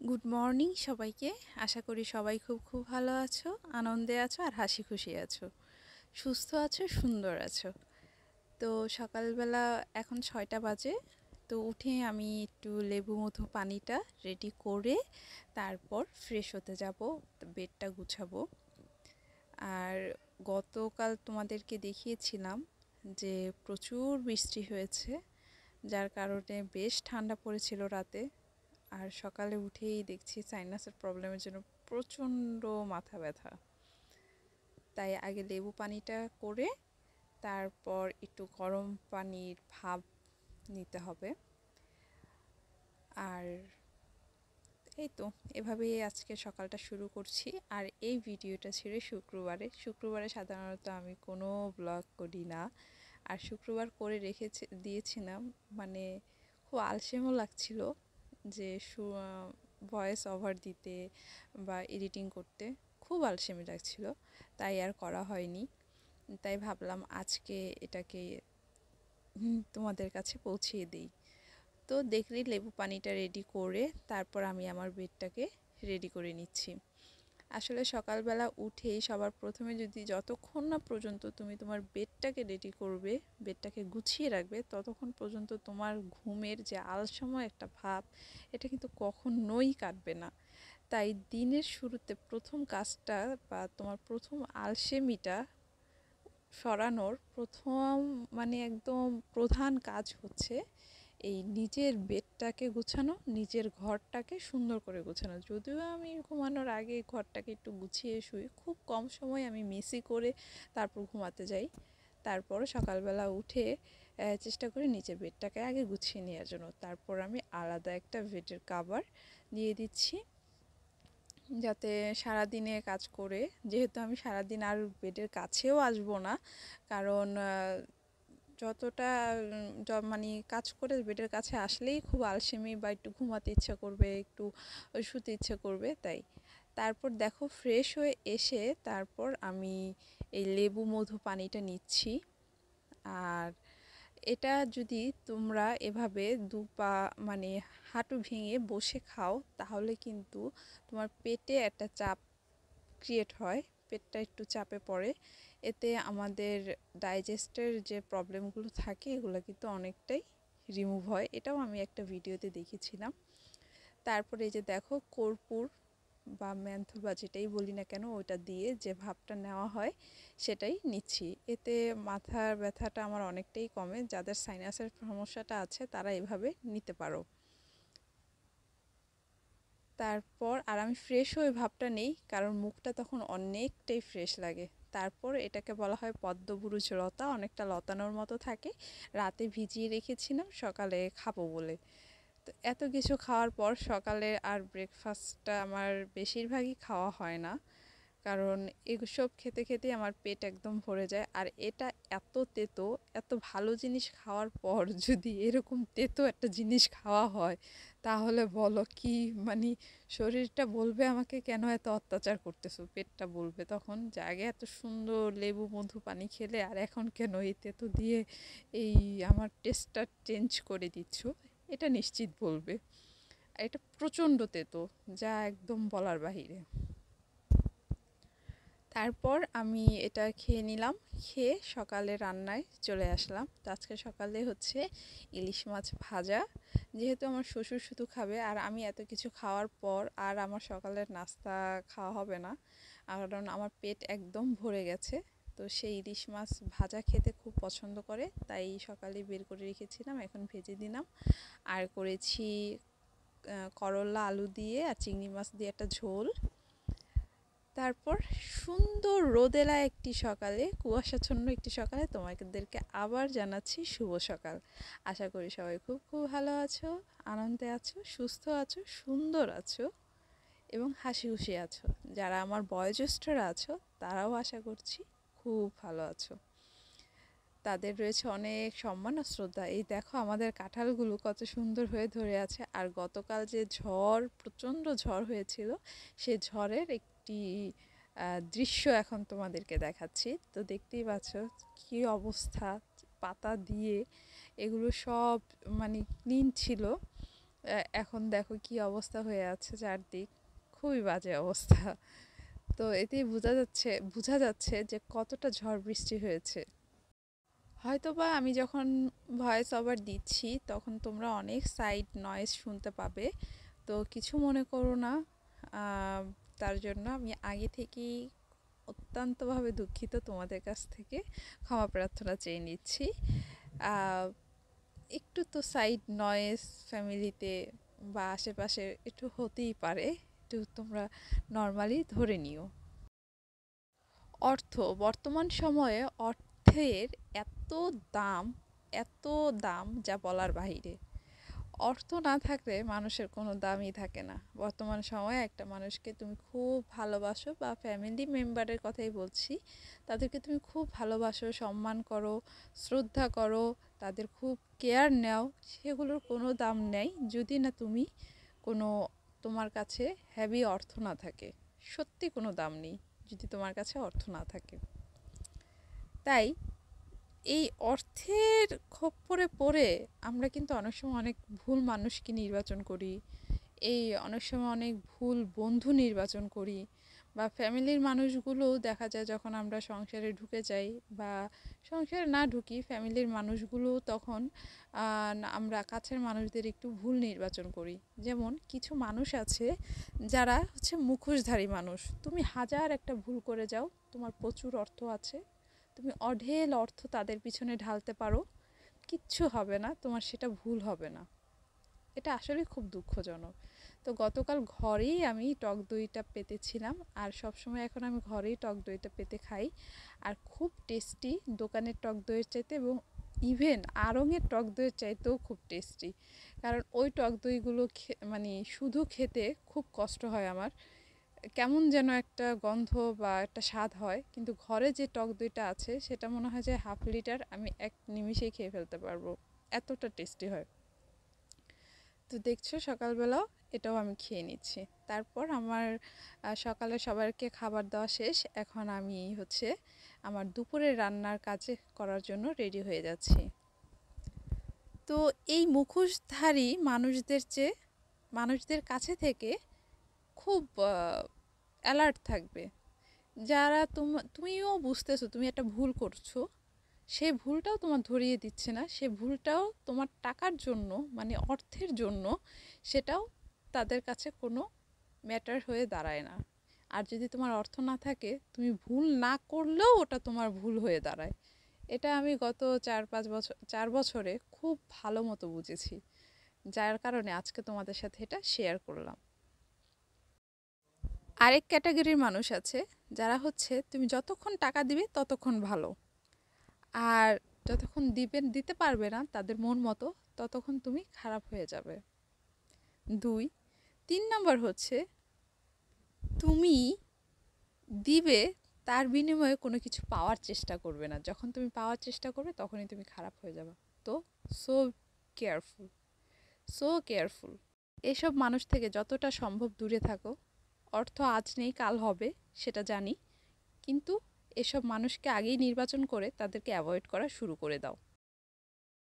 Good morning সবাইকে। আশা করি সবাই খুব ভালো আছো, আনন্দে আছো আর হাসি খুশি আছো, সুস্থ আছো, সুন্দর আছো। তো সকালবেলা এখন 6টা বাজে। তো উঠে আমি একটু লেবু মধু পানিটা রেডি করে তারপর ফ্রেশ হতে যাব, বেডটা গুছাবো। আর গতকাল তোমাদেরকে দেখিয়েছিলাম যে প্রচুর বৃষ্টি হয়েছে, যার কারণে বেশ ঠান্ডা পড়েছিল রাতে। আর সকালে উঠেই দেখছি সাইনাসের প্রবলেমের জন্য প্রচণ্ড মাথা ব্যথা। তাই আগে লেবু পানিটা করে তারপর একটু গরম পানির ভাপ নিতে হবে। আর এই তো এভাবেই আজকে সকালটা শুরু করছি। আর এই ভিডিওটা ছেড়ে শুক্রবারে সাধারণত আমি কোনো ব্লগ করি না। আর শুক্রবার করে দিয়েছিলাম, মানে খুব আলসেমও লাগছিল যে ভয়েস ওভার দিতে বা এডিটিং করতে খুব আলসেমি লাগছিল, তাই আর করা হয়নি। তাই ভাবলাম আজকে এটাকে তোমাদের কাছে পৌঁছিয়ে দিই। তো দেখলি লেবু পানিটা রেডি করে তারপর আমি আমার বেডটাকে রেডি করে নিচ্ছি। আসলে সকালবেলা উঠেই সবার প্রথমে যতক্ষণ না পর্যন্ত তুমি তোমার বেডটাকে রেডি করবে, বেডটাকে গুছিয়ে রাখবে, ততক্ষণ পর্যন্ত তোমার ঘুমের যে আলসাময় একটা ভাব, এটা কিন্তু কখনোই কাটবে না। তাই দিনের শুরুতে প্রথম কাজটা বা তোমার প্রথম আলসেমিটা সরানোর প্রথম, মানে একদম প্রধান কাজ হচ্ছে এই নিজের বেডটাকে গুছানো, নিজের ঘরটাকে সুন্দর করে গোছানো। যদিও আমি ঘুমানোর আগে ঘরটাকে একটু গুছিয়ে শুই, খুব কম সময় আমি মেসি করে তারপর ঘুমাতে যাই। তারপর সকালবেলা উঠে চেষ্টা করি নিজের বেডটাকে আগে গুছিয়ে নেওয়ার জন্য। তারপর আমি আলাদা একটা বেডের কাভার দিয়ে দিচ্ছি, যাতে সারাদিনে কাজ করে, যেহেতু আমি সারাদিন আর বেডের কাছেও আসবো না, কারণ যতটা মানে কাজ করে বেডের কাছে আসলেই খুব আলসেমি বা একটু ঘুমাতে ইচ্ছা করবে, একটু শুতে ইচ্ছে করবে। তাই তারপর দেখো ফ্রেশ হয়ে এসে তারপর আমি এই লেবু মধু পানিটা নিচ্ছি। আর এটা যদি তোমরা এভাবে মানে হাঁটু ভেঙে বসে খাও, তাহলে কিন্তু তোমার পেটে একটা চাপ ক্রিয়েট হয়, পেটটা একটু চাপে পড়ে। এতে আমাদের ডাইজেস্টের যে প্রবলেমগুলো থাকে এগুলো কিন্তু অনেকটাই রিমুভ হয়। এটাও আমি একটা ভিডিওতে দেখেছিলাম। তারপরে এই যে দেখো কর্পূর বা মেন্থল বা যেটাই বলি না কেন, ওটা দিয়ে যে ভাপটা নেওয়া হয় সেটাই নিচ্ছি। এতে মাথার ব্যথাটা আমার অনেকটাই কমে। যাদের সাইনাসের সমস্যাটা আছে তারা এভাবে নিতে পারো। তারপর আর আমি ফ্রেশ হয়ে ভাবটা নেই, কারণ মুখটা তখন অনেকটাই ফ্রেশ লাগে। তারপর এটাকে বলা হয় পদ্মবুরুজ লতা, অনেকটা লতানোর মতো থাকে। রাতে ভিজিয়ে রেখেছিলাম সকালে খাবো বলে। তো এত কিছু খাওয়ার পর সকালে আর ব্রেকফাস্টটা আমার বেশিরভাগই খাওয়া হয় না, কারণ এসব খেতে খেতে আমার পেট একদম ভরে যায়। আর এটা এত তেতো, এত ভালো জিনিস খাওয়ার পর যদি এরকম তেতো একটা জিনিস খাওয়া হয়, তাহলে বলো কি, মানে শরীরটা বলবে আমাকে কেন এত অত্যাচার করতেছো, পেটটা বলবে তখন যে আগে এত সুন্দর লেবু মধু পানি খেলে আর এখন কেন এই তেতো দিয়ে এই আমার টেস্টটা চেঞ্জ করে দিচ্ছ, এটা নিশ্চিত বলবে। আর এটা প্রচণ্ড তেতো, যা একদম বলার বাহিরে। তারপর আমি এটা খেয়ে নিলাম, খেয়ে সকালে রান্নায় চলে আসলাম। তো আজকে সকালে হচ্ছে ইলিশ মাছ ভাজা। যেহেতু আমার শ্বশুর শুধু খাবে আর আমি এত কিছু খাওয়ার পর আর আমার সকালের নাস্তা খাওয়া হবে না, কারণ আমার পেট একদম ভরে গেছে। তো সেই ইলিশ মাছ ভাজা খেতে খুব পছন্দ করে, তাই সকালে বের করে রেখেছিলাম, এখন ভেজে দিলাম। আর করেছি করলা আলু দিয়ে আর চিংড়ি মাছ দিয়ে একটা ঝোল। তারপর সুন্দর রোদেলা একটি সকালে, কুয়াশাচ্ছন্ন একটি সকালে তোমাদেরকে আবার জানাচ্ছি শুভ সকাল। আশা করি সবাই খুব ভালো আছো, আনন্দে আছো, সুস্থ আছো, সুন্দর আছো এবং হাসি খুশি আছো। যারা আমার বয়োজ্যেষ্ঠরা আছো তারাও আশা করছি খুব ভালো আছো। তাদের রয়েছে অনেক সম্মান ও শ্রদ্ধা। এই দেখো আমাদের কাঁঠালগুলো কত সুন্দর হয়ে ধরে আছে। আর গতকাল যে প্রচণ্ড ঝড় হয়েছিল, সে ঝড়ের একটি দৃশ্য এখন তোমাদেরকে দেখাচ্ছি। তো দেখতেই পাচ্ছ কী অবস্থা, পাতা দিয়ে এগুলো সব মানে ক্লিন ছিল, এখন দেখো কি অবস্থা হয়ে আছে চারদিক, খুবই বাজে অবস্থা। তো এতেই বোঝা যাচ্ছে যে কতটা ঝড় বৃষ্টি হয়েছে। হয়তোবা আমি যখন ভয়েস ওভার দিচ্ছি তখন তোমরা অনেক সাইড নয়েজ শুনতে পাবে, তো কিছু মনে করো না। আহ, তার জন্য আমি আগে থেকেই অত্যন্তভাবে দুঃখিত, তোমাদের কাছ থেকে ক্ষমা প্রার্থনা চেয়ে নিচ্ছি। আহ, একটু তো সাইড নয়েজ ফ্যামিলিতে বা আশেপাশে একটু হতেই পারে, একটু তোমরা নর্মালি ধরে নিও। অর্থ, বর্তমান সময়ে অর্থের এত দাম, এত দাম যা বলার বাহিরে। অর্থ না থাকলে মানুষের কোনো দামই থাকে না। বর্তমান সময়ে একটা মানুষকে তুমি খুব ভালোবাসো, বা ফ্যামিলি মেম্বারের কথাই বলছি, তাদেরকে তুমি খুব ভালোবাসো, সম্মান করো, শ্রদ্ধা করো, তাদের খুব কেয়ার নাও, সেগুলোর কোনো দাম নেই যদি না তুমি কোনো, তোমার কাছে হেভি অর্থ না থাকে। সত্যি কোনো দাম নেই যদি তোমার কাছে অর্থ না থাকে। তাই এই অর্থের খপ্পরে পড়ে আমরা কিন্তু অনেক সময় অনেক ভুল মানুষকে নির্বাচন করি, এই অনেক সময় অনেক ভুল বন্ধু নির্বাচন করি, বা ফ্যামিলির মানুষগুলো দেখা যায় যখন আমরা সংসারে ঢুকে যাই বা সংসারে না ঢুকি, ফ্যামিলির মানুষগুলো তখন আমরা কাছের মানুষদের একটু ভুল নির্বাচন করি। যেমন কিছু মানুষ আছে যারা হচ্ছে মুখোশধারী মানুষ। তুমি হাজার একটা ভুল করে যাও, তোমার প্রচুর অর্থ আছে, তুমি অঢেল অর্থ তাদের পিছনে ঢালতে পারো, কিচ্ছু হবে না, তোমার সেটা ভুল হবে না। এটা আসলে খুব দুঃখজনক। তো গতকাল ঘরেই আমি টক দইটা পেতেছিলাম, আর সবসময় এখন আমি ঘরেই টক দইটা পেতে খাই, আর খুব টেস্টি দোকানের টক দইয়ের চাইতে, এবং ইভেন আড়ংয়ের টক দইয়ের চাইতেও খুব টেস্টি। কারণ ওই টক দইগুলো মানে শুধু খেতে খুব কষ্ট হয় আমার, কেমন যেন একটা গন্ধ বা একটা স্বাদ হয়, কিন্তু ঘরে যে টক দইটা আছে সেটা মনে হয় যে হাফ লিটার আমি এক নিমিষেই খেয়ে ফেলতে পারবো, এতটা টেস্টি হয়। তো দেখছো সকালবেলাও এটাও আমি খেয়ে নিচ্ছি। তারপর আমার সকালে সবাইকে খাবার দেওয়া শেষ, এখন আমি হচ্ছে আমার দুপুরের রান্নার কাজে করার জন্য রেডি হয়ে যাচ্ছি। তো এই মুখোশধারী মানুষদের কাছে থেকে খুব অ্যালার্ট থাকবে। যারা তুমিও বুঝতেছো তুমি একটা ভুল করছো, সেই ভুলটাও তোমার ধরিয়ে দিচ্ছে না, সে ভুলটাও তোমার টাকার জন্য, মানে অর্থের জন্য, সেটাও তাদের কাছে কোনো ম্যাটার হয়ে দাঁড়ায় না। আর যদি তোমার অর্থ না থাকে, তুমি ভুল না করলেও ওটা তোমার ভুল হয়ে দাঁড়ায়। এটা আমি গত 4 বছরে খুব ভালো মতো বুঝেছি, যার কারণে আজকে তোমাদের সাথে এটা শেয়ার করলাম। আরেক ক্যাটাগরির মানুষ আছে যারা হচ্ছে তুমি যতক্ষণ টাকা দিবে ততক্ষণ ভালো, আর যতক্ষণ দিতে পারবে না তাদের মন মতো, ততক্ষণ তুমি খারাপ হয়ে যাবে। 3 নম্বর হচ্ছে তুমি দিবে, তার বিনিময়ে কোনো কিছু পাওয়ার চেষ্টা করবে না, যখন তুমি পাওয়ার চেষ্টা করবে তখনই তুমি খারাপ হয়ে যাবে। তো সো কেয়ারফুল, সো কেয়ারফুল। এসব মানুষ থেকে যতটা সম্ভব দূরে থাকো। অর্থ আজ নেই কাল হবে, সেটা জানি, কিন্তু এসব মানুষকে আগেই নির্বাচন করে তাদেরকে অ্যাভয়েড করা শুরু করে দাও।